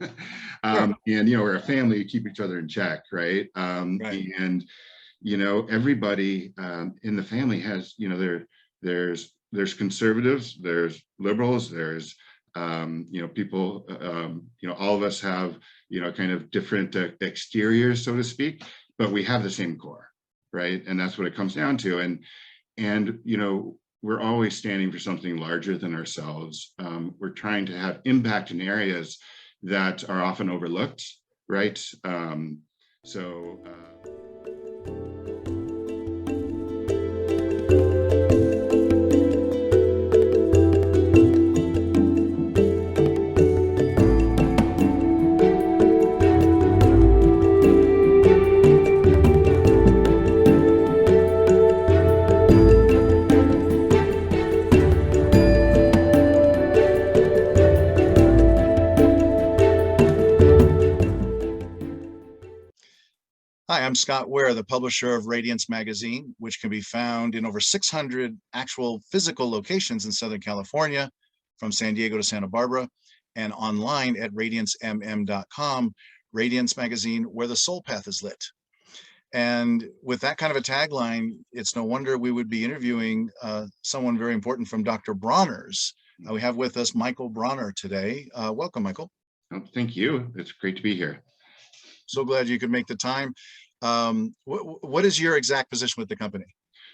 Sure. And, we're a family, we keep each other in check, right? Right. And, everybody in the family has, there's conservatives, there's liberals, there's, people, all of us have, kind of different exteriors, so to speak, but we have the same core, right? And that's what it comes down to. And we're always standing for something larger than ourselves. We're trying to have impact in areas that are often overlooked, right? So. Hi, I'm Scott Ware, the publisher of Radiance Magazine, which can be found in over 600 actual physical locations in Southern California, from San Diego to Santa Barbara, and online at radiancmm.com, Radiance Magazine, where the soul path is lit. And with that kind of a tagline, it's no wonder we would be interviewing someone very important from Dr. Bronner's. We have with us Michael Bronner today. Welcome, Michael. Oh, thank you. It's great to be here. So glad you could make the time. What is your exact position with the company?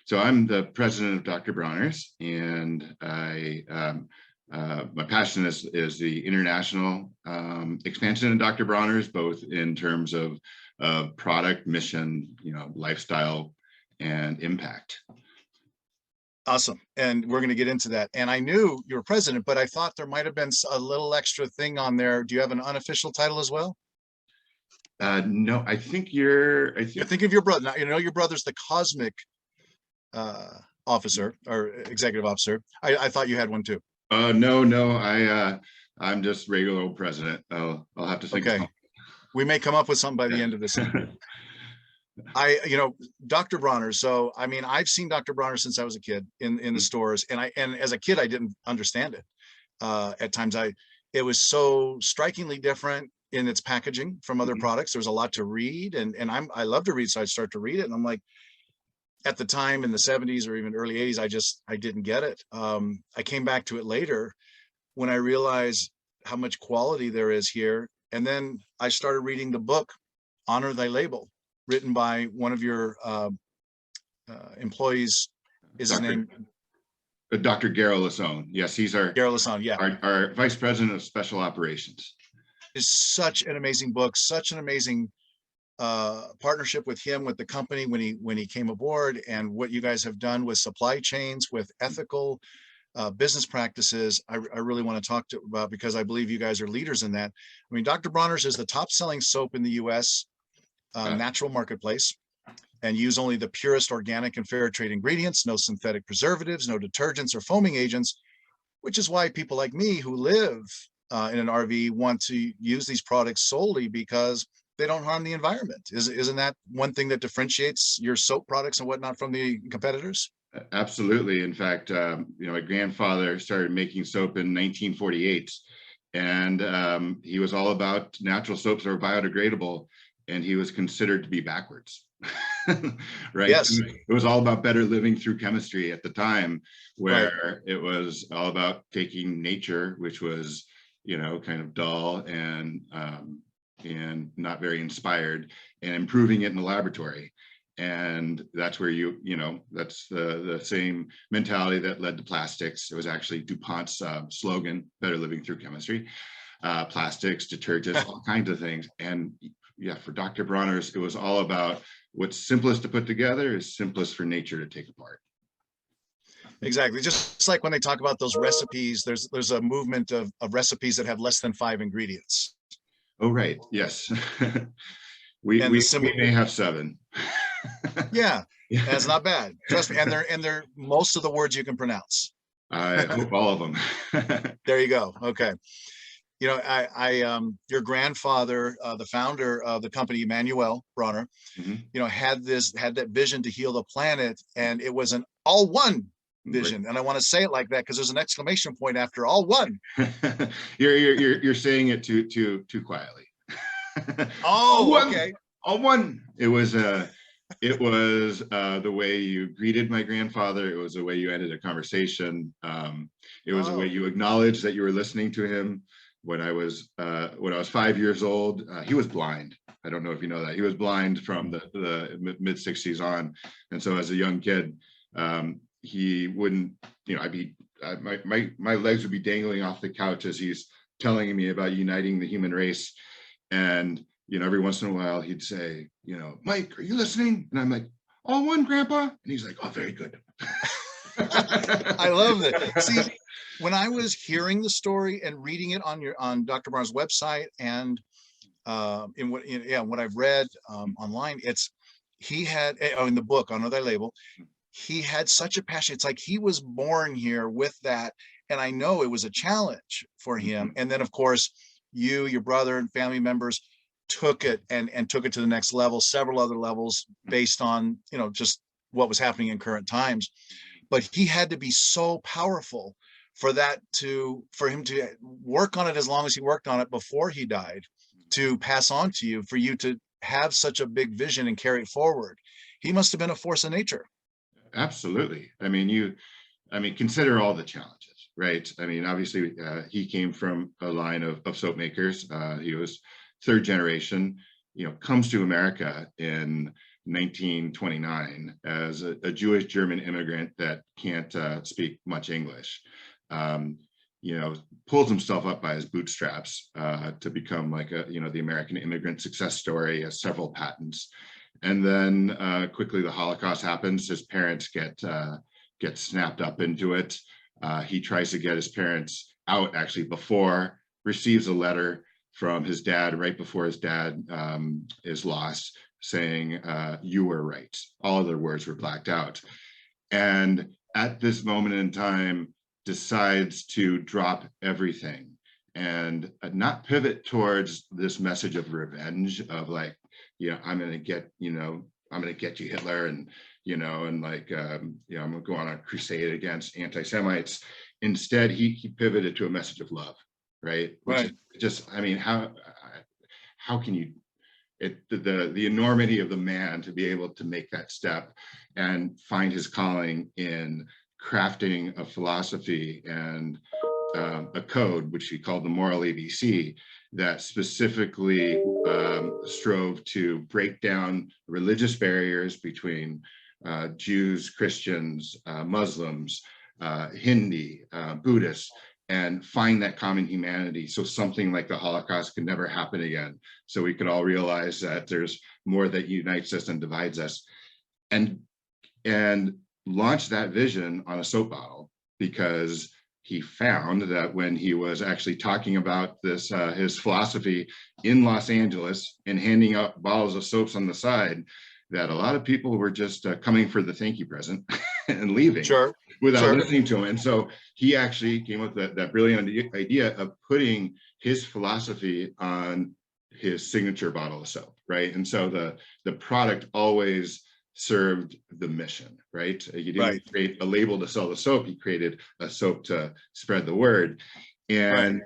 So I'm the president of Dr. Bronner's, and my passion is the international expansion of Dr. Bronner's, both in terms of product, mission, lifestyle, and impact. Awesome. And we're going to get into that. And I knew you were president, but I thought there might have been a little extra thing on there. Do you have an unofficial title as well? No, I think you think of your brother. Now, your brother's the cosmic officer or executive officer. I thought you had one too. No. I'm just regular old president. I'll have to think. Okay. We may come up with something by the end of this. Dr. Bronner. So, I mean, I've seen Dr. Bronner since I was a kid in the stores, and as a kid, I didn't understand it. At times, it was so strikingly different in its packaging from other products. There was a lot to read, and I love to read, so I'd start to read it, and I'm like, at the time in the 70s or even early 80s, I didn't get it. I came back to it later when I realized how much quality there is here, and then I started reading the book Honor Thy Label, written by one of your employees. Is his name Dr. Garo Lasone? Yes, he's our vice president of special operations. Is such an amazing book, such an amazing partnership with him, with the company when he came aboard, and what you guys have done with supply chains, with ethical business practices. I really want to talk about, because I believe you guys are leaders in that. I mean, Dr. Bronner's is the top selling soap in the US natural marketplace, and use only the purest organic and fair trade ingredients, no synthetic preservatives, no detergents or foaming agents, which is why people like me who live in an RV want to use these products solely because they don't harm the environment. Isn't that one thing that differentiates your soap products and whatnot from the competitors? Absolutely. In fact, my grandfather started making soap in 1948, and he was all about natural soaps that were biodegradable, and he was considered to be backwards. Right. Yes. It was all about better living through chemistry at the time, where it was all about taking nature, which was kind of dull and not very inspired, and improving it in the laboratory. And that's where that's the same mentality that led to plastics. It was actually DuPont's slogan, better living through chemistry. Plastics, detergents, all kinds of things. And yeah, for Dr. Bronner's, it was all about what's simplest to put together is simplest for nature to take apart. Exactly. Just like when they talk about those recipes, there's a movement of recipes that have less than 5 ingredients. Oh, right. Yes. we may have 7. Yeah, that's not bad. Trust me. And they're most of the words you can pronounce. I hope all of them. There you go. Okay. Your grandfather, the founder of the company, Emmanuel Bronner, had that vision to heal the planet, and it was an all one vision. And I want to say it like that because there's an exclamation point after all one. You're saying it too quietly. Oh, okay. All one. It was the way you greeted my grandfather. It was the way you ended a conversation. It was the way you acknowledged that you were listening to him. When I was 5 years old, he was blind. I don't know if you know that. He was blind from the mid 60s on. And so as a young kid, he wouldn't, my legs would be dangling off the couch as he's telling me about uniting the human race. And, every once in a while he'd say, Mike, are you listening? And I'm like, all one, Grandpa. And he's like, oh, very good. I love that. See, when I was hearing the story and reading it on Dr. Bronner's website and in what I've read online, he had in the book on Thy Label, he had such a passion. It's like he was born here with that, and I know it was a challenge for him. And then, of course, you, your brother, and family members took it and took it to the next level, several other levels based on just what was happening in current times. But he had to be so powerful for him to work on it as long as he worked on it before he died, to pass on to you, for you to have such a big vision and carry it forward. He must have been a force of nature. Absolutely. I mean, consider all the challenges, right? I mean, obviously, he came from a line of soap makers. He was third generation, comes to America in 1929 as a Jewish German immigrant that can't speak much English. Pulls himself up by his bootstraps to become like the American immigrant success story, has several patents. And then quickly the Holocaust happens. His parents get snapped up into it. He tries to get his parents out actually receives a letter from his dad right before his dad is lost, saying, you were right. All other words were blacked out. And at this moment in time, decides to drop everything and not pivot towards this message of revenge of like, I'm going to get you, Hitler, and, I'm going to go on a crusade against anti-Semites. Instead, he pivoted to a message of love, right? Which is how can you, the enormity of the man to be able to make that step and find his calling in crafting a philosophy and a code, which he called the Moral ABC, that specifically strove to break down religious barriers between Jews, Christians, Muslims, Hindi, Buddhists, and find that common humanity so something like the Holocaust could never happen again. So we could all realize that there's more that unites us than divides us. And launched that vision on a soap bottle, because he found that when he was actually talking about this, his philosophy in Los Angeles and handing out bottles of soaps on the side, that a lot of people were just coming for the thank you present and leaving without listening to him. And so he actually came up with that brilliant idea of putting his philosophy on his signature bottle of soap, right? And so the product always served the mission, right? You didn't create a label to sell the soap, you created a soap to spread the word. And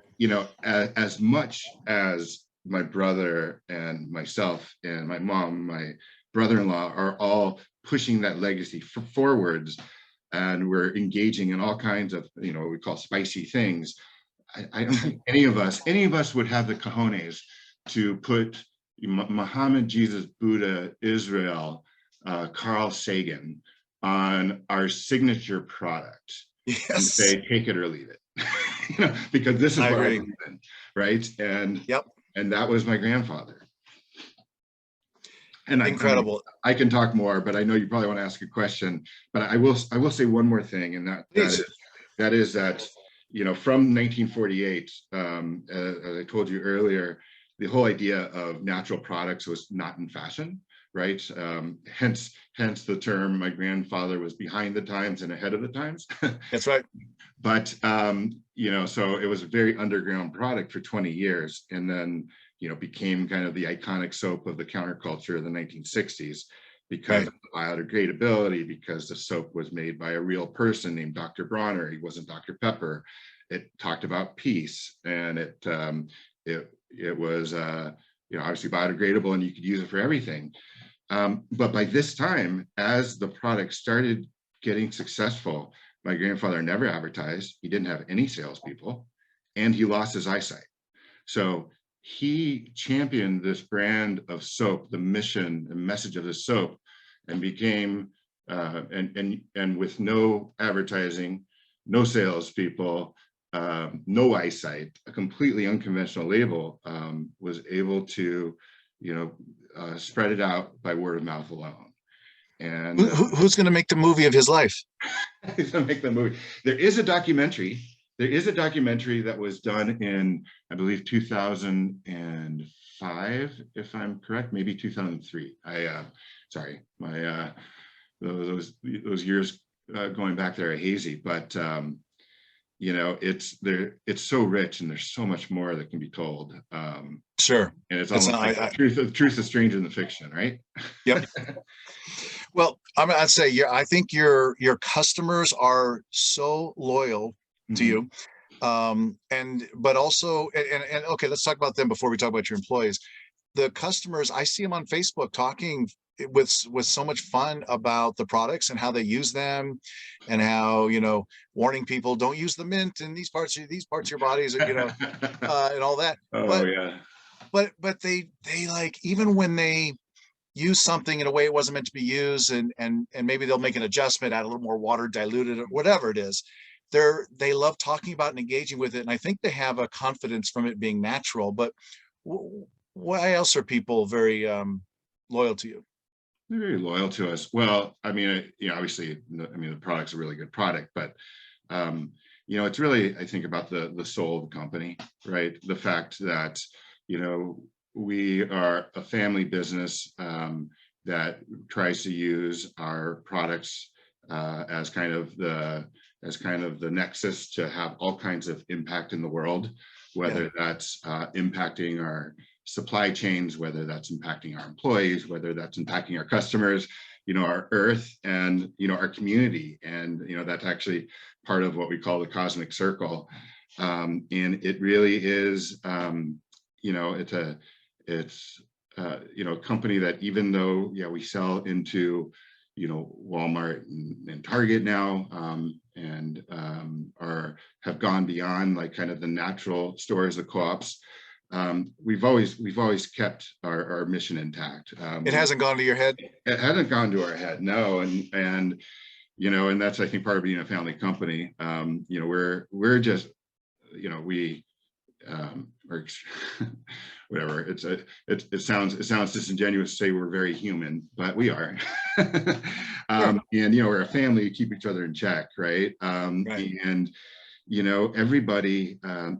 as much as my brother and myself and my mom, my brother-in-law are all pushing that legacy forwards, and we're engaging in all kinds of what we call spicy things, I don't think any of us would have the cojones to put Muhammad, Jesus, Buddha, Israel, Carl Sagan on our signature product and say, take it or leave it. Because this is what I believe in, right? And that was my grandfather. And incredible. I can talk more, but I know you probably want to ask a question. But I will say one more thing, and that is that from 1948, as I told you earlier, the whole idea of natural products was not in fashion. Right. Hence the term, my grandfather was behind the times and ahead of the times. That's right. But, so it was a very underground product for 20 years, and then, became kind of the iconic soap of the counterculture of the 1960s. because of the biodegradability, because the soap was made by a real person named Dr. Bronner. He wasn't Dr. Pepper. It talked about peace, and it was obviously biodegradable, and you could use it for everything. But by this time, as the product started getting successful, my grandfather never advertised. He didn't have any salespeople, and he lost his eyesight. So he championed this brand of soap, the mission, the message of the soap, and became, and with no advertising, no salespeople, no eyesight, a completely unconventional label, was able to, spread it out by word of mouth alone. And who's going to make the movie of his life? He's going to make the movie. There is a documentary. There is a documentary that was done in, I believe, 2005, if I'm correct, maybe 2003. Sorry, my those years going back there are hazy, but it's so rich, and there's so much more that can be told. Sure. And it's almost like the truth is stranger than fiction, right? Yep. Well, I'd say, I think your customers are so loyal to you. But also, and okay, let's talk about them before we talk about your employees. The customers, I see them on Facebook talking with so much fun about the products and how they use them, and how, warning people, don't use the mint in these parts of your bodies, and all that. But they like, even when they use something in a way it wasn't meant to be used, and maybe they'll make an adjustment, add a little more water, dilute it, or whatever it is, they love talking about and engaging with it. And I think they have a confidence from it being natural. But why else are people very loyal to you? They're very loyal to us. Well, I mean, obviously, the product's a really good product, but it's really, I think, about the soul of the company, right? The fact that, we are a family business that tries to use our products as kind of the nexus to have all kinds of impact in the world, whether that's impacting our supply chains, whether that's impacting our employees, whether that's impacting our customers, our earth, and our community. And that's actually part of what we call the cosmic circle. And it really is, it's a company that, even though we sell into Walmart and Target now, and have gone beyond like kind of the natural stores, the co-ops, we've always kept our mission intact. It hasn't gone to your head? It hasn't gone to our head, no. And that's, I think, part of being a family company. We're just, we or whatever. It sounds disingenuous to say we're very human, but we are. And we're a family, keep each other in check, right? And everybody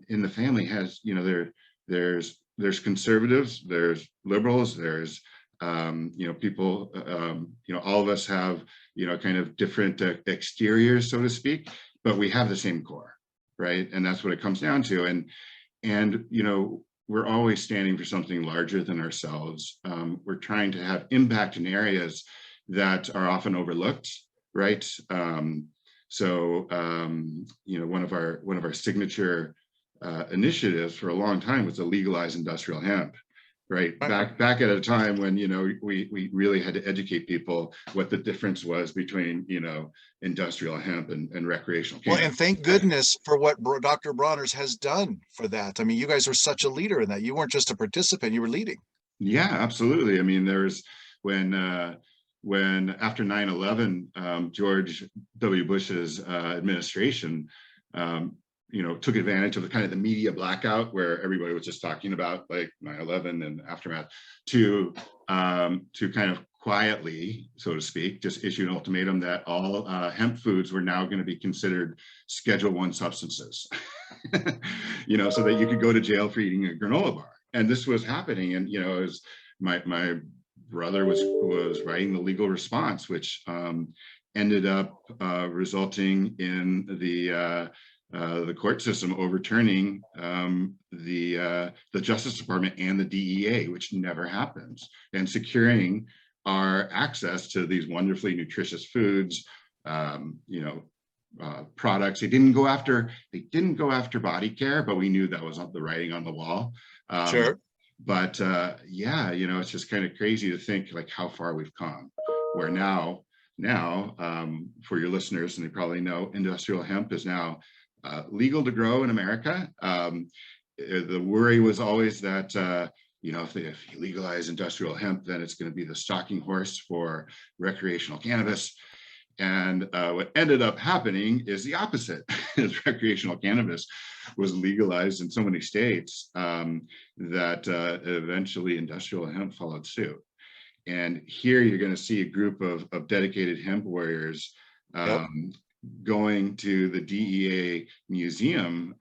in the family has, there's conservatives, there's liberals, there's people, all of us have kind of different exteriors, so to speak, but we have the same core, right? And that's what it comes down to. And we're always standing for something larger than ourselves. We're trying to have impact in areas that are often overlooked, right? So one of our signature initiatives for a long time was to legalize industrial hemp, right? Back at a time when we really had to educate people what the difference was between industrial hemp and recreational cannabis. Well, and thank goodness for what Dr. Bronner's has done for that. I mean, you guys were such a leader in that. You weren't just a participant; you were leading. Yeah, absolutely. I mean, there's when after 9/11, George W. Bush's administration, took advantage of the kind of the media blackout where everybody was just talking about like 9/11 and aftermath to kind of quietly, so to speak, just issue an ultimatum that all hemp foods were now going to be considered Schedule I substances, so that you could go to jail for eating a granola bar. And this was happening, and as my brother was writing the legal response, which ended up resulting in the court system overturning the Justice Department and the DEA, which never happens, and securing our access to these wonderfully nutritious foods, products. They didn't go after body care, but we knew that was the writing on the wall. Sure. But yeah, it's just kind of crazy to think like how far we've come, where now, for your listeners, and they probably know, industrial hemp is now legal to grow in America. The worry was always that, if you legalize industrial hemp, then it's going to be the stalking horse for recreational cannabis. And what ended up happening is the opposite. Recreational cannabis was legalized in so many states that eventually industrial hemp followed suit. And here you're going to see a group of dedicated hemp warriors going to the DEA museum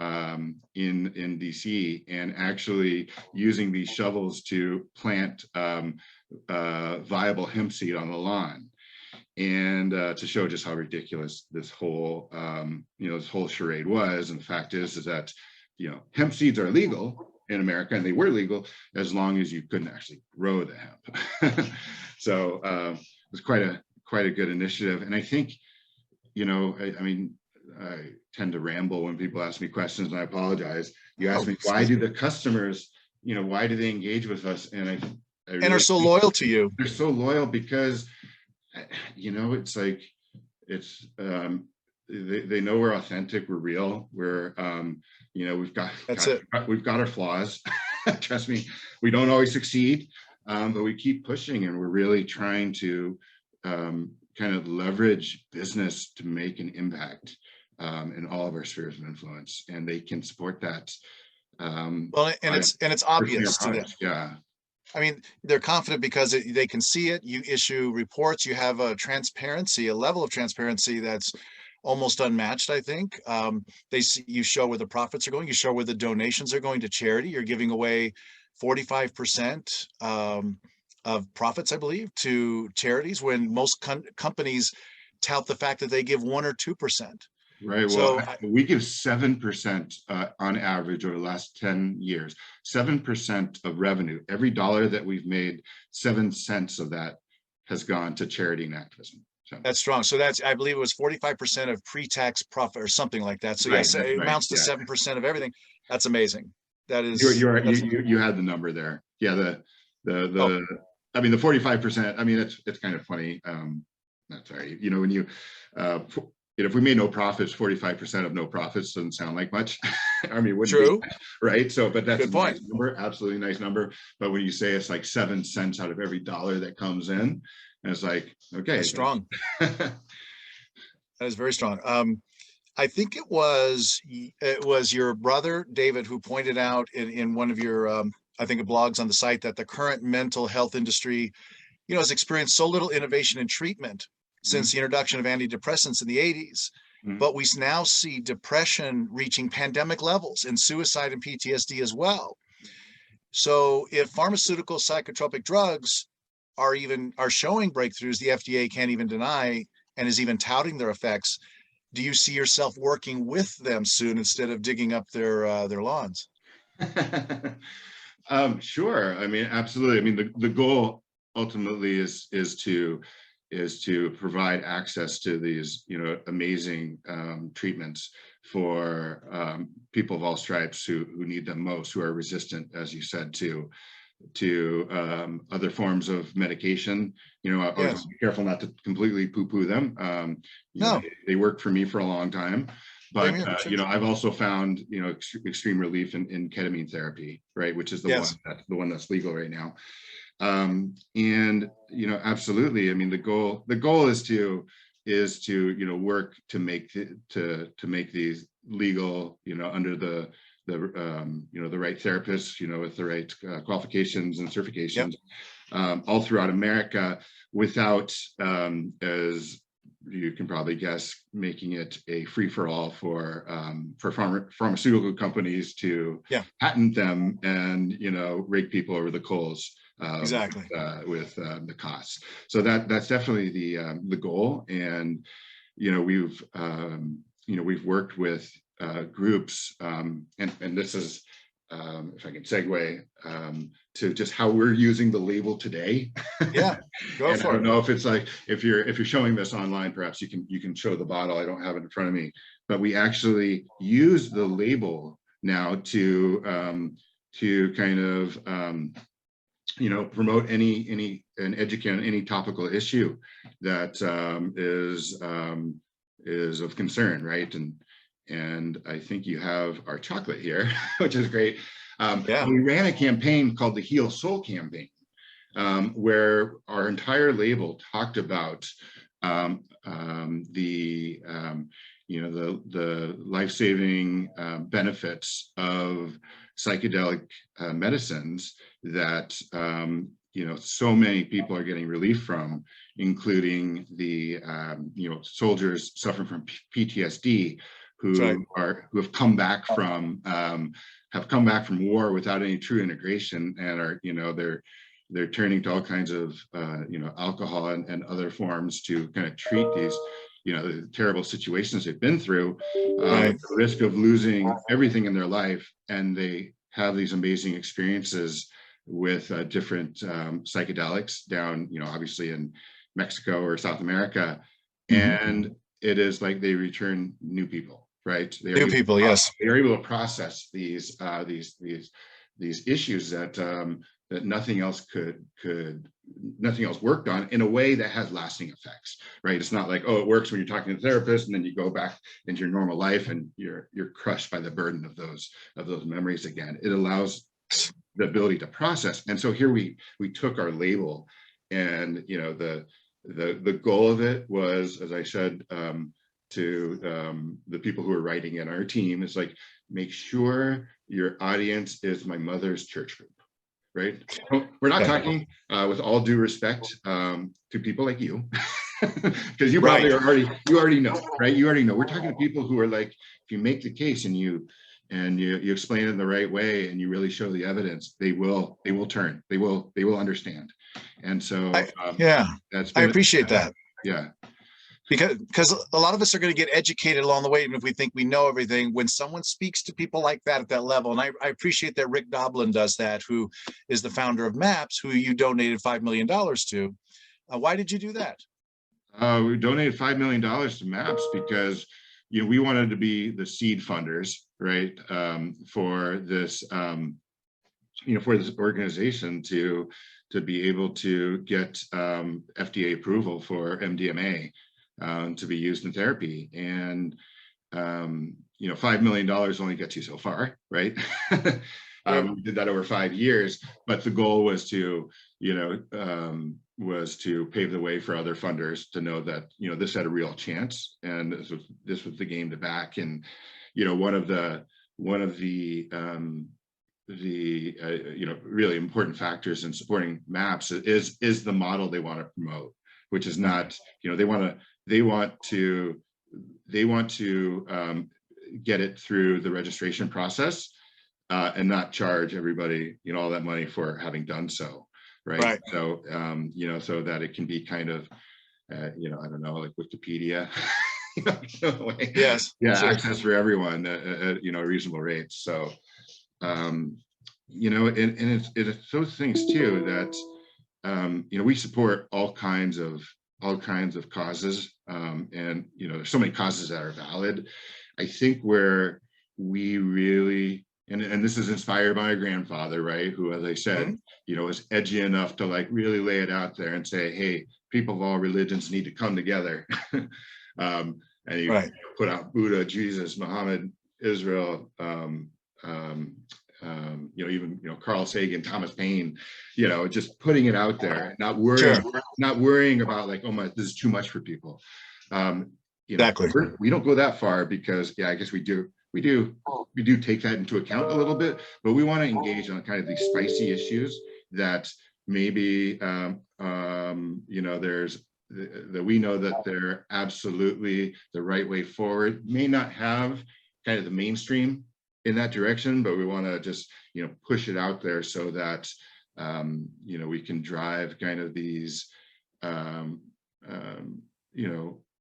in DC and actually using these shovels to plant viable hemp seed on the lawn. And to show just how ridiculous this whole charade was. And the fact is that, hemp seeds are legal in America, and they were legal as long as you couldn't actually grow the hemp. So it was quite a good initiative. And I think, I tend to ramble when people ask me questions, and I apologize. You asked me, why do the customers, why do they engage with us? And I really, and are so loyal to you. They're so loyal because it's like, they know we're authentic, we're real, we're, we've got our flaws. Trust me, we don't always succeed, but we keep pushing, and we're really trying to kind of leverage business to make an impact in all of our spheres of influence, and they can support that. It's obvious to them. Yeah. I mean, they're confident because they can see it. You issue reports. You have a level of transparency that's almost unmatched, I think. You show where the profits are going. You show where the donations are going to charity. You're giving away 45% of profits, I believe, to charities, when most companies tout the fact that they give 1 or 2%. Right. Well, we give 7% on average over the last 10 years, 7% of revenue. Every dollar that we've made, 7 cents of that has gone to charity and activism. So that's strong. So I believe it was 45% of pre-tax profit or something like that. So yes, it amounts to 7% of everything. That's amazing. That is. You had the number there. Yeah. The 45%. It's kind of funny. That's right. When you. If we made no profits, 45% of no profits doesn't sound like much. It wouldn't True. be, right? So, but that's good point. Nice number, absolutely nice number. But when you say it's like 7 cents out of every dollar that comes in, and it's like, okay, that's strong. That is very strong. I think it was your brother David who pointed out in one of your I think blogs on the site that the current mental health industry, has experienced so little innovation in treatment since the introduction of antidepressants in the 80s. But we now see depression reaching pandemic levels, and suicide and PTSD as well. So if pharmaceutical psychotropic drugs are showing breakthroughs the FDA can't even deny and is even touting their effects, do you see yourself working with them soon instead of digging up their lawns? Sure. Absolutely. The goal ultimately is to provide access to these, amazing treatments for people of all stripes who need them most, who are resistant, as you said, to other forms of medication. I always be careful not to completely poo-poo them. They worked for me for a long time. But I've also found extreme relief in ketamine therapy, right, which is the one that's legal right now. Absolutely. The goal is to work to make these legal, under the right therapists, with the right qualifications and certifications, all throughout America, without, as you can probably guess, making it a free-for-all for pharmaceutical companies to patent them and rake people over the coals. Exactly. With the costs. So that's definitely the goal. And we've worked with groups, and this is if I can segue to just how we're using the label today. Yeah, go And for I it. don't know if it's like, if you're showing this online, perhaps you can show the bottle. I don't have it in front of me, but we actually use the label now to kind of promote and educate on any topical issue that is of concern, right? And I think you have our chocolate here, which is great. Yeah. We ran a campaign called the Heal Soul campaign, where our entire label talked about the life-saving benefits of psychedelic medicines that so many people are getting relief from, including the soldiers suffering from PTSD who have come back from war without any true integration, and are they're turning to all kinds of alcohol and other forms to kind of treat these the terrible situations they've been through, the risk of losing everything in their life, and they have these amazing experiences with different psychedelics down obviously in Mexico or South America, and it is like they return new people, right? New people, yes. They're able to process these issues that nothing else nothing else worked on in a way that has lasting effects, right? It's not like, oh, it works when you're talking to a therapist and then you go back into your normal life and you're crushed by the burden of those memories again. It allows the ability to process. And so here we took our label, and the goal of it was, as I said to the people who are writing in our team, is like, make sure your audience is my mother's church group, right? We're not talking, with all due respect, to people like you, because you probably you already know, right? You already know. We're talking to people who are like, if you make the case and you explain it in the right way and you really show the evidence, they will turn, they will understand. And so I appreciate that. Yeah. Because a lot of us are going to get educated along the way, even if we think we know everything. When someone speaks to people like that at that level, and I appreciate that Rick Doblin does that, who is the founder of MAPS, who you donated $5 million to. Why did you do that? We donated $5 million to MAPS because we wanted to be the seed funders, right, for this for this organization to be able to get FDA approval for MDMA to be used in therapy. And $5 million only gets you so far, right? We did that over 5 years, but the goal was to pave the way for other funders to know that this had a real chance, and this was the game to back. And one of the really important factors in supporting MAPS is the model they want to promote, which is not they want to get it through the registration process and not charge everybody all that money for having done so, right? So so that it can be kind of I don't know, like Wikipedia. Yes, yeah, sure. Access for everyone at reasonable rates. So and it's those things too that we support all kinds of causes, and there's so many causes that are valid. I think where we really, and this is inspired by my grandfather, right, who, as I said, was edgy enough to like really lay it out there and say, hey, people of all religions need to come together. And he put out Buddha, Jesus, Muhammad, Israel, even Carl Sagan, Thomas Paine, just putting it out there, not worrying about like, oh my, this is too much for people. Exactly. We don't go that far because I guess we do take that into account a little bit, but we want to engage on kind of these spicy issues that maybe there's that we know that they're absolutely the right way forward, may not have kind of the mainstream in that direction, but we want to just push it out there so that we can drive kind of these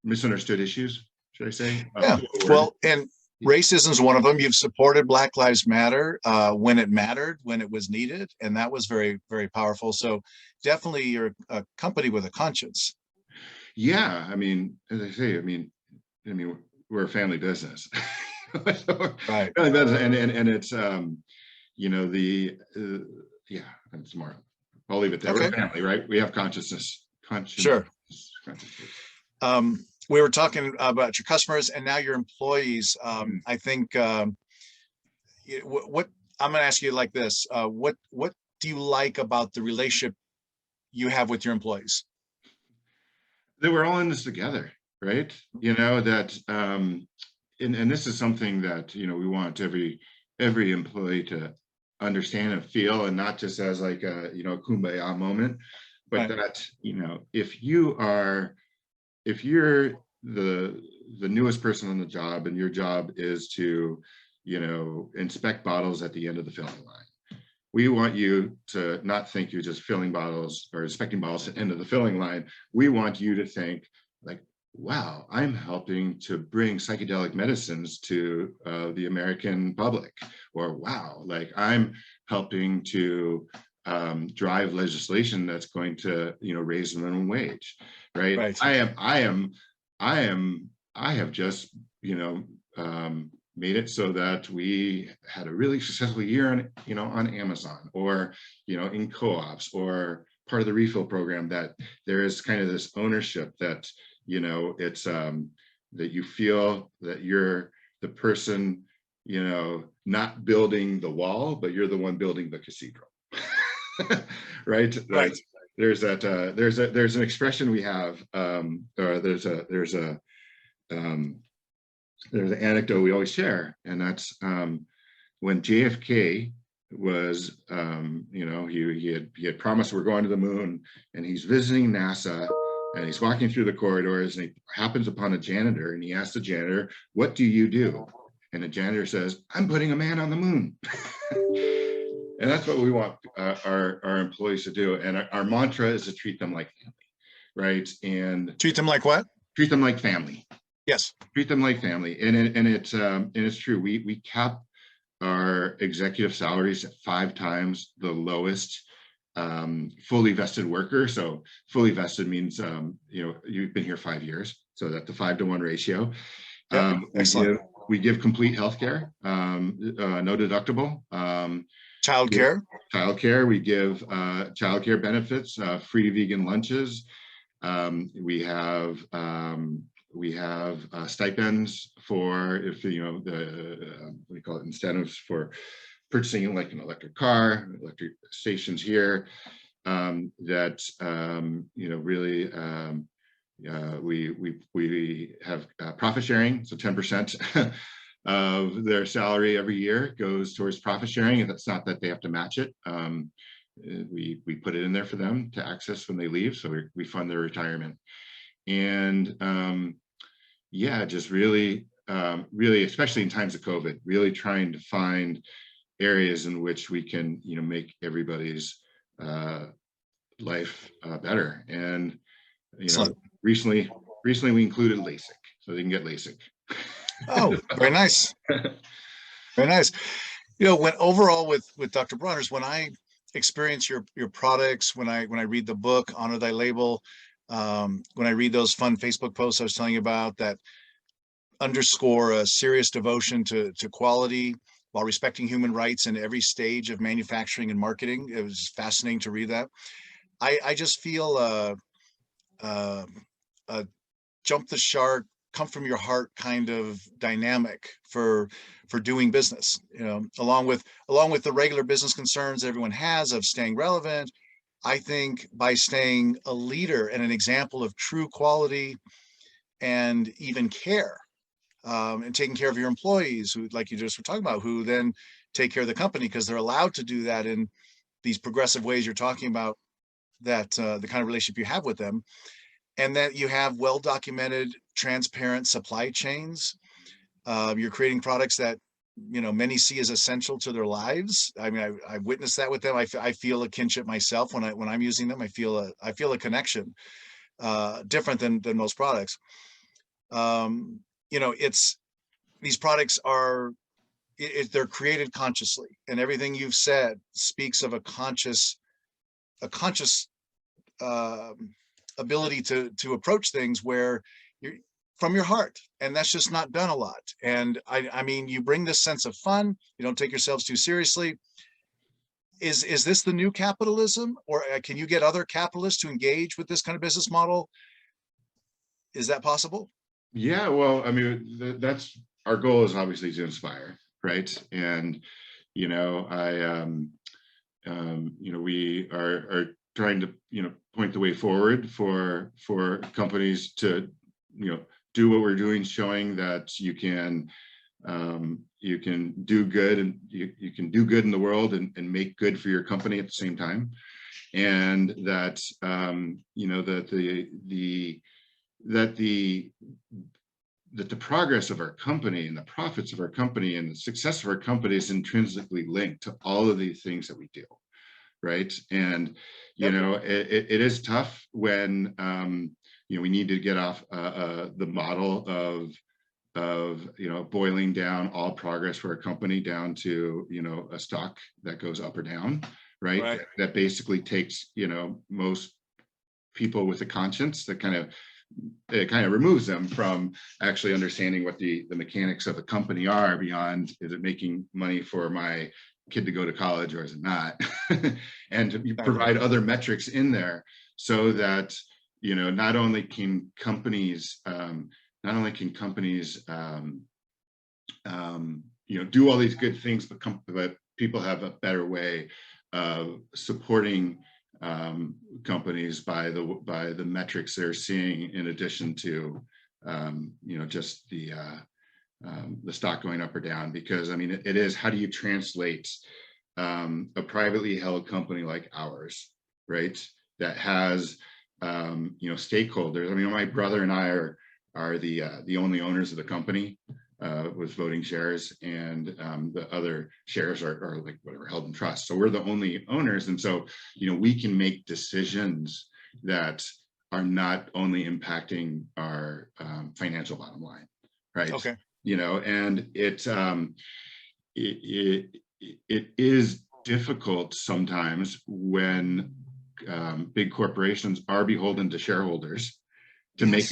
misunderstood issues, should I say? Well, and Racism is one of them. You've supported Black Lives Matter when it mattered, when it was needed, and that was very, very powerful. So definitely you're a company with a conscience. Yeah, I mean, as I say, I mean, we're a family business. So, Right. family business, and it's you know, yeah, it's more. I'll leave it there. Okay. We're a family, right? We have consciousness. Sure. Consciousness. We were talking about your customers and now your employees. I think what I'm going to ask you like this: what do you like about the relationship you have with your employees? That we're all in this together, right? You know, that and this is something that, you know, we want every employee to understand and feel, and not just as like a, you know, kumbaya moment, but Right. that, you know, if you're the newest person on the job and your job is to, you know, inspect bottles at the end of the filling line, we want you to not think you're just filling bottles or inspecting bottles at the end of the filling line. We want you to think like, wow, I'm helping to bring psychedelic medicines to the American public, or wow, like I'm helping to drive legislation that's going to, you know, raise the minimum wage, right? Right. I have just, you know, made it so that we had a really successful year on, you know, on Amazon, or, you know, in co-ops, or part of the refill program, that there is kind of this ownership that, you know, it's that you feel that you're the person, you know, not building the wall, but you're the one building the cathedral. Right? Right. There's that there's an expression we have, or there's an anecdote we always share, and that's when JFK was, you know, he had promised we're going to the moon, and he's visiting NASA, and he's walking through the corridors, and he happens upon a janitor, and he asks the janitor, "What do you do?" And the janitor says, "I'm putting a man on the moon." And that's what we want our employees to do. And our mantra is to treat them like family, right? And Treat them like what? treat them like family. Yes. Treat them like family. And it's true. We cap our executive salaries at 5 times the lowest fully vested worker. So fully vested means you know, you've been here 5 years, so that's the 5-to-1 ratio. Yep. Excellent. We give complete health care, no deductible. Childcare. Childcare. We give childcare benefits, free vegan lunches. We have stipends for, if you know, the what do you call it, incentives for purchasing like an electric car, electric stations here. That you know, really we have profit sharing, so 10% of their salary every year goes towards profit sharing, and that's not that they have to match it. We put it in there for them to access when they leave, so we fund their retirement. And yeah, just really, especially in times of COVID, really trying to find areas in which we can, you know, make everybody's life better. And you know, recently we included LASIK, so they can get LASIK. Oh, very nice. Very nice. You know, when overall with Dr. Bronner's, when I experience your products, when I read the book, Honor Thy Label, when I read those fun Facebook posts I was telling you about that underscore a serious devotion to quality while respecting human rights in every stage of manufacturing and marketing, it was fascinating to read that. I just feel a jump the shark, come from your heart kind of dynamic for doing business, you know, along with the regular business concerns everyone has of staying relevant. I think by staying a leader and an example of true quality and even care, and taking care of your employees, who, like you just were talking about, who then take care of the company because they're allowed to do that in these progressive ways you're talking about, that the kind of relationship you have with them, and that you have well-documented, transparent supply chains. You're creating products that, you know, many see as essential to their lives. I mean, I witnessed that with them. I feel a kinship myself when I'm using them. I feel a connection, different than most products. You know, it's these products are, they're created consciously, and everything you've said speaks of a conscious ability to approach things where you're from your heart, and that's just not done a lot. And I mean, you bring this sense of fun, you don't take yourselves too seriously. Is this the new capitalism, or can you get other capitalists to engage with this kind of business model? Is that possible? Yeah, well, I mean, that's our goal, is obviously to inspire, right? And we are trying to point the way forward for companies to do what we're doing, showing that you can do good, and you can do good in the world and make good for your company at the same time, and that that the progress of our company and the profits of our company and the success of our company is intrinsically linked to all of these things that we do, right? And it is tough when we need to get off the model of boiling down all progress for a company down to a stock that goes up or down, right? That basically takes most people with a conscience, that kind of removes them from actually understanding what the mechanics of a company are, beyond, is it making money for my kid to go to college or is it not? And to provide other metrics in there, so that not only can companies do all these good things, but people have a better way of supporting companies by the metrics they're seeing, in addition to just the stock going up or down. Because I mean, it is, how do you translate a privately held company like ours, right, that has stakeholders? I mean, my brother and I are the only owners of the company with voting shares, and the other shares are like whatever, held in trust. So we're the only owners, and so we can make decisions that are not only impacting our financial bottom line, right? Okay. And it is difficult sometimes when big corporations are beholden to shareholders to make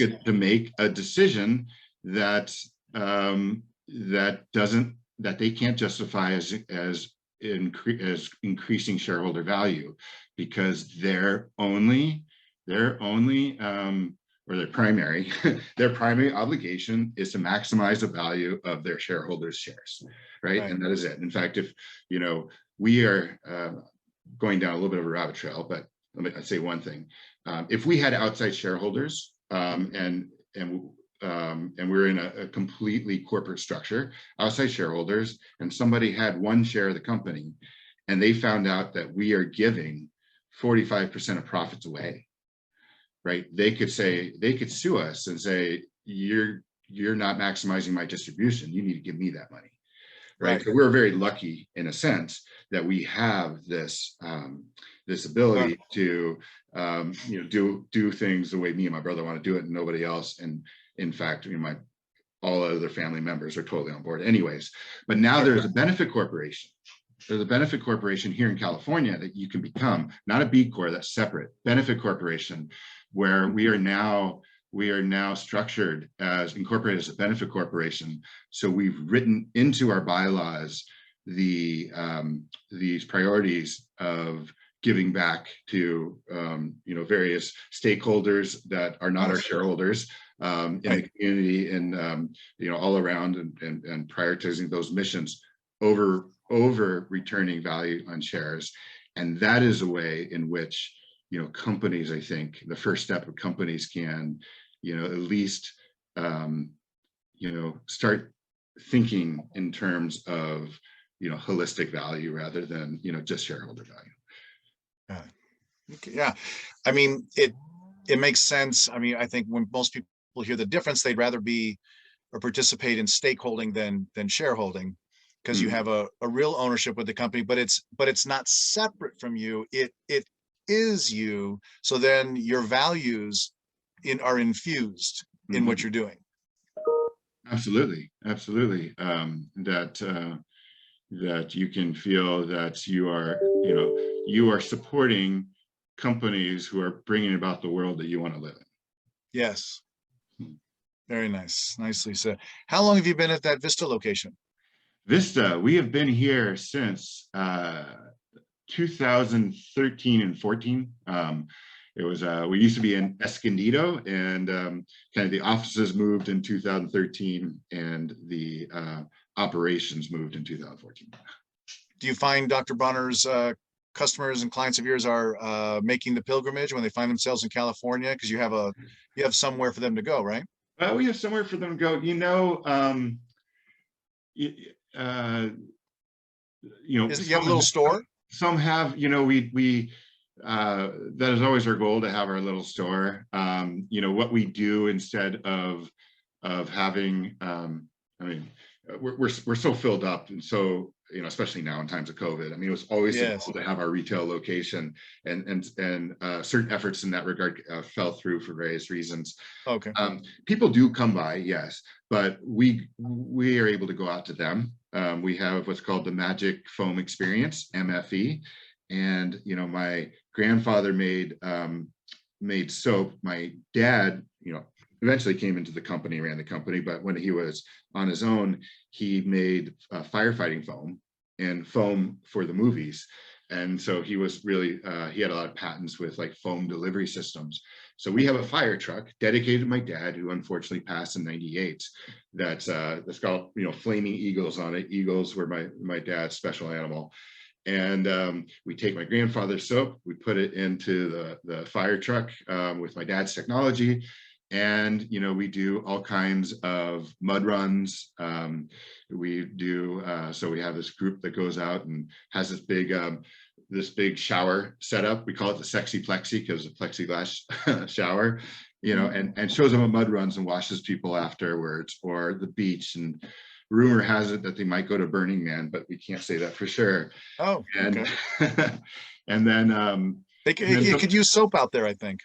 a decision that that they can't justify as increasing shareholder value, because their primary obligation is to maximize the value of their shareholders' shares, right? And that is it. In fact, if we are going down a little bit of a rabbit trail, but let me say one thing: if we had outside shareholders, and we're in a completely corporate structure, outside shareholders, and somebody had one share of the company, and they found out that we are giving 45% of profits away, right? They could sue us and say, you're not maximizing my distribution, you need to give me that money, right? So we're very lucky in a sense that we have this this ability to do things the way me and my brother want to do it, and nobody else. And in fact, all other family members are totally on board anyways. But now there's a benefit corporation. There's a benefit corporation here in California that you can become, not a B Corp, that's separate, benefit corporation, where we are now structured as incorporated as a benefit corporation. So we've written into our bylaws these priorities of giving back to various stakeholders that are not our shareholders in the community, and all around, and prioritizing those missions over returning value on shares. And that is a way in which companies, I think the first step of companies can at least start thinking in terms of holistic value rather than just shareholder value. Yeah, I mean, it makes sense. I mean, I think when most people hear the difference, they'd rather be or participate in stakeholding than shareholding, because you have a real ownership with the company, but it's not separate from you. It is you. So then your values are infused in what you're doing. Absolutely, absolutely. That you can feel that you are supporting companies who are bringing about the world that you want to live Yes. in. Very nice. Nicely said. How long have you been at that Vista location? Vista, we have been here since 2013 and 14. It was we used to be in Escondido, and kind of the offices moved in 2013, and the operations moved in 2014. Do you find Dr. Bronner's customers and clients of yours are making the pilgrimage when they find themselves in California? Because you have somewhere for them to go, right? We have somewhere for them to go. You have a little store? Some have, that is always our goal, to have our little store. What we do instead of having, we're so filled up, and so, especially now in times of COVID. It was always the goal to have our retail location, and certain efforts in that regard fell through for various reasons. Okay. People do come by, yes, but we are able to go out to them. We have what's called the Magic Foam Experience, MFE, and my grandfather made soap. My dad, eventually came into the company, ran the company, but when he was on his own, he made firefighting foam and foam for the movies. And so he was really, he had a lot of patents with like foam delivery systems. So we have a fire truck dedicated to my dad, who unfortunately passed in '98. That's got, flaming eagles on it. Eagles were my dad's special animal. And we take my grandfather's soap, we put it into the fire truck with my dad's technology. And, we do all kinds of mud runs. We do, so we have this group that goes out and has this big shower set up. We call it the Sexy Plexi, because it's a plexiglass shower, and shows them mud runs and washes people afterwards, or the beach. And rumor has it that they might go to Burning Man, but we can't say that for sure. Oh, and okay. And then you could use soap out there, I think.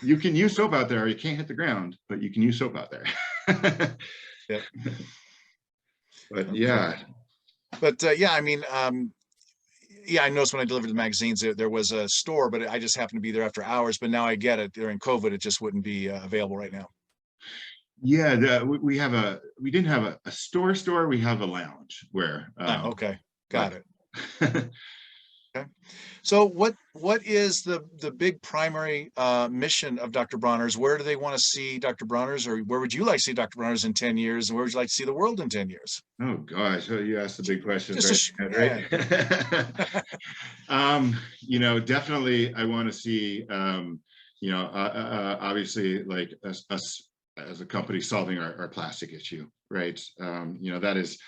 You can use soap out there. You can't hit the ground, but you can use soap out there. Yep. But yeah. But yeah, I noticed when I delivered the magazines, there was a store, but I just happened to be there after hours. But now I get it. During COVID, it just wouldn't be available right now. Yeah, we didn't have a store. We have a lounge where. Okay, got it. Okay. So what is the big primary mission of Dr. Bronner's? Where do they want to see Dr. Bronner's, or where would you like to see Dr. Bronner's in 10 years? And where would you like to see the world in 10 years? Oh gosh, you asked the big questions, right? Definitely I want to see, obviously, like us as a company solving our plastic issue, right? That is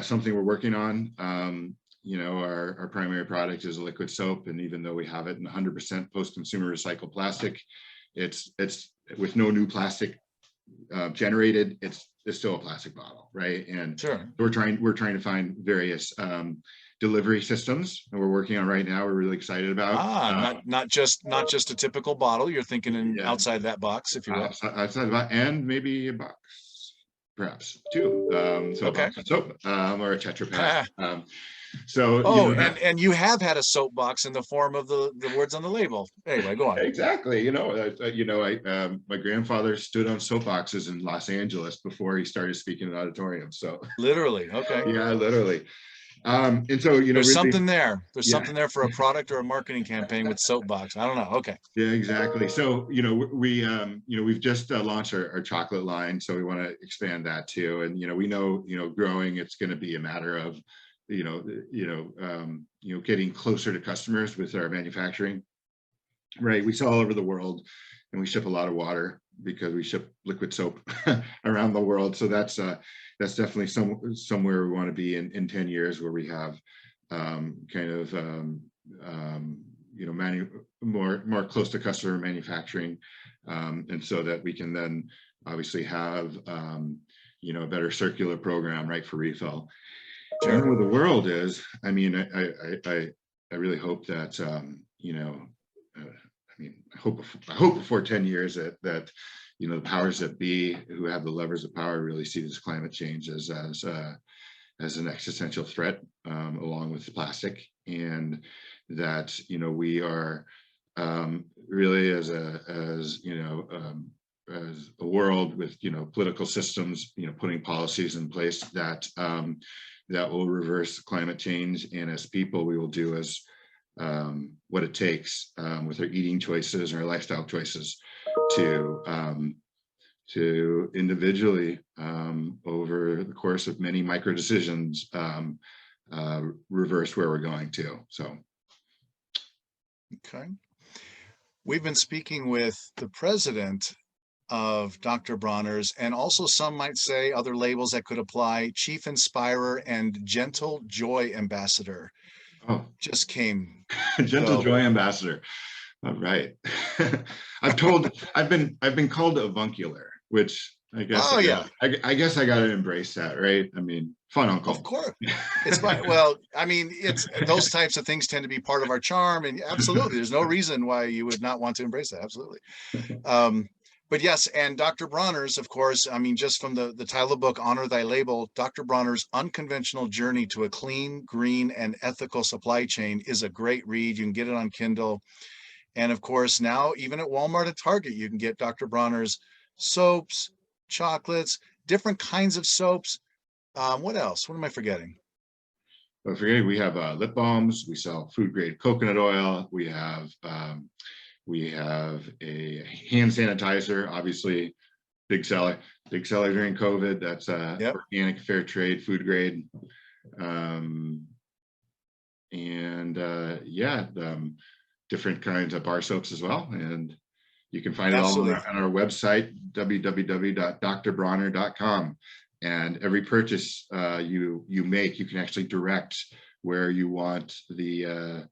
something we're working on. Our primary product is a liquid soap, and even though we have it in 100% post-consumer recycled plastic, it's with no new plastic generated. It's still a plastic bottle, right? And sure, we're trying to find various delivery systems, and we're working on right now. We're really excited about not just a typical bottle. You're thinking outside that box, if you will. Outside the box, and maybe a box, perhaps two. So okay. A box of soap or a Tetra Pak. So and you have had a soapbox in the form of the words on the label. Anyway, go on. Exactly. My grandfather stood on soapboxes in Los Angeles before he started speaking in auditoriums. So literally, okay. Yeah, literally. And so there's really, something there. There's something there for a product or a marketing campaign with soapbox. I don't know. Okay. Yeah, exactly. So we've just launched our chocolate line, so we want to expand that too. And we know growing, it's going to be a matter of getting closer to customers with our manufacturing, right? We sell all over the world, and we ship a lot of water because we ship liquid soap around the world. So that's definitely somewhere we want to be in 10 years, where we have more close to customer manufacturing, and so that we can then obviously have a better circular program, right, for refill. Sure. Where the world is, I really hope that I hope before 10 years that you know, the powers that be, who have the levers of power, really see this climate change as an existential threat, along with plastic, and that, you know, we are really as a world with, you know, political systems, you know, putting policies in place that that will reverse climate change, and as people, we will do as what it takes with our eating choices and our lifestyle choices to individually, over the course of many micro decisions, reverse where we're going to. So, okay. We've been speaking with the president of Dr. Bronner's, and also some might say other labels that could apply, Chief Inspirer and Gentle Joy Ambassador. oh, Just came. Gentle Joy Ambassador. All right. I've been called avuncular, which I guess I guess I gotta embrace that, right? I mean, fun uncle. Of course. It's fine. Well, I mean, it's those types of things tend to be part of our charm, and absolutely, there's no reason why you would not want to embrace that. Absolutely. But yes, and Dr. Bronner's, of course, I mean, just from the title of the book, Honor Thy Label, Dr. Bronner's Unconventional Journey to a Clean, Green, and Ethical Supply Chain is a great read. You can get it on Kindle. And of course, now even at Walmart and Target, you can get Dr. Bronner's soaps, chocolates, different kinds of soaps. What else? What am I forgetting? Don't forget, we have lip balms. We sell food grade coconut oil. We have a hand sanitizer, obviously big seller during COVID. That's organic, fair trade, food grade. Different kinds of bar soaps as well. And you can find it all on our website, www.drbronner.com. And every purchase you make, you can actually direct where you want the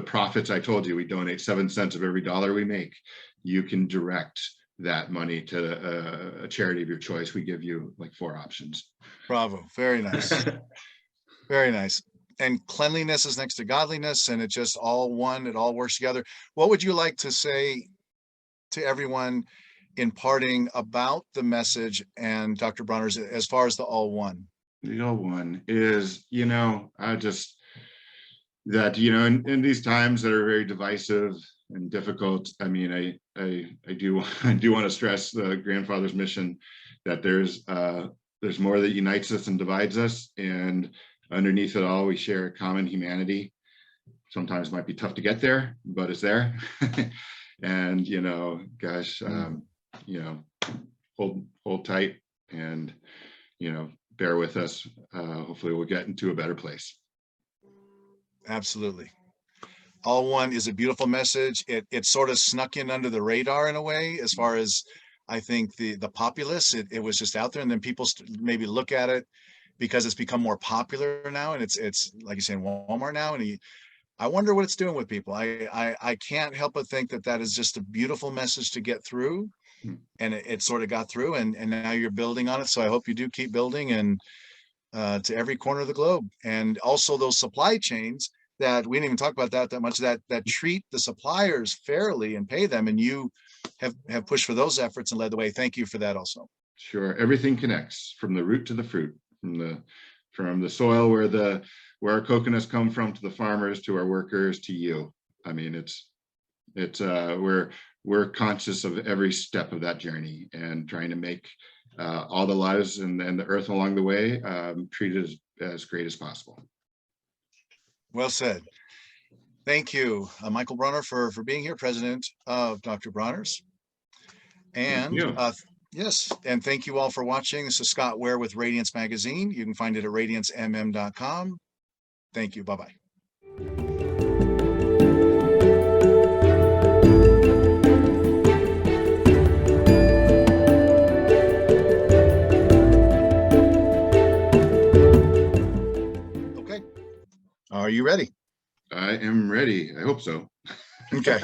profits. I told you we donate 7 cents of every dollar we make. You can direct that money to a charity of your choice. We give you like 4 options. Bravo. Very nice. Very nice. And cleanliness is next to godliness, and it's just all one. It all works together. What would you like to say to everyone in parting about the message and Dr. Bronner's as far as the all one? The all one is, you know, in these times that are very divisive and difficult, I mean, I do want to stress the grandfather's mission that there's more that unites us and divides us, and underneath it all, we share a common humanity. Sometimes it might be tough to get there, but it's there. And, you know, gosh, you know, hold tight and, you know, bear with us. Hopefully we'll get into a better place. Absolutely. All one is a beautiful message. It sort of snuck in under the radar in a way, as far as I think the populace, it was just out there, and then people maybe look at it because it's become more popular now, and it's like you say in Walmart now, and I wonder what it's doing with people. I can't help but think that is just a beautiful message to get through, and it sort of got through, and now you're building on it. So I hope you do keep building, and to every corner of the globe. And also those supply chains that we didn't even talk about that much, that treat the suppliers fairly and pay them, and you have pushed for those efforts and led the way. Thank you for that also. Sure. Everything connects from the root to the fruit, from the soil where our coconuts come from, to the farmers, to our workers, to you. I mean, we're conscious of every step of that journey, and trying to make all the lives and the earth along the way treated as great as possible. Well said. Thank you, Michael Bronner, for being here, president of Dr. Bronner's. And yes, and thank you all for watching. This is Scott Ware with Radiance Magazine. You can find it at radiancemm.com. Thank you. Bye-bye. Okay. Are you ready? I am ready. I hope so. Okay.